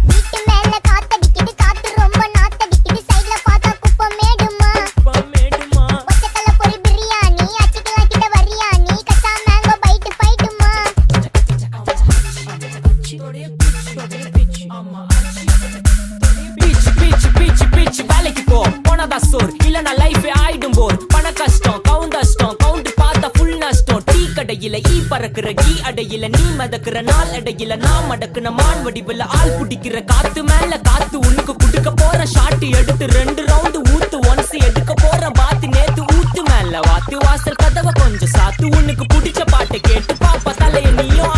வீட்டு மேல காத்தடிக்குது, காத்து ரொம்ப நாத்தடிக்குது, சைடுல பார்த்தா குப்பை மேடுமா. ஒச்சக்கல்ல பொரி பிரியாணி, அச்சிக்கலாம் கிட்ட வரியாணி, கச்சா மேங்கோ பைட்டு பைட்டுமா. வேலைக்கு போ போனதா சோர் இல்லனா லைஃபே ஆயிடும் போர். பண கஷ்டம் கவுண்ட் பார்த்தா ஃபுல் நஷ்டம். டீ கடையில ஈ பறக்குற கீ அடையில நீ மதக்குற நாள் அடையில நான் மடக்குன மான் வடிவுல ஆள் புடிக்கிற காத்து மேல காத்து உனக்கு குடுக்க போற ஷாட் எடுத்து 2 ரவுண்டு ஊத்து ஒன்ஸ் எடுக்க போற பாத்து நேத்து ஊத்து மேல வாத்து வாசல் கதவை கொஞ்சம் சாத்து உனக்கு பிடிச்ச பாட்டை கேட்டு பாப்பா தலைய நீயும்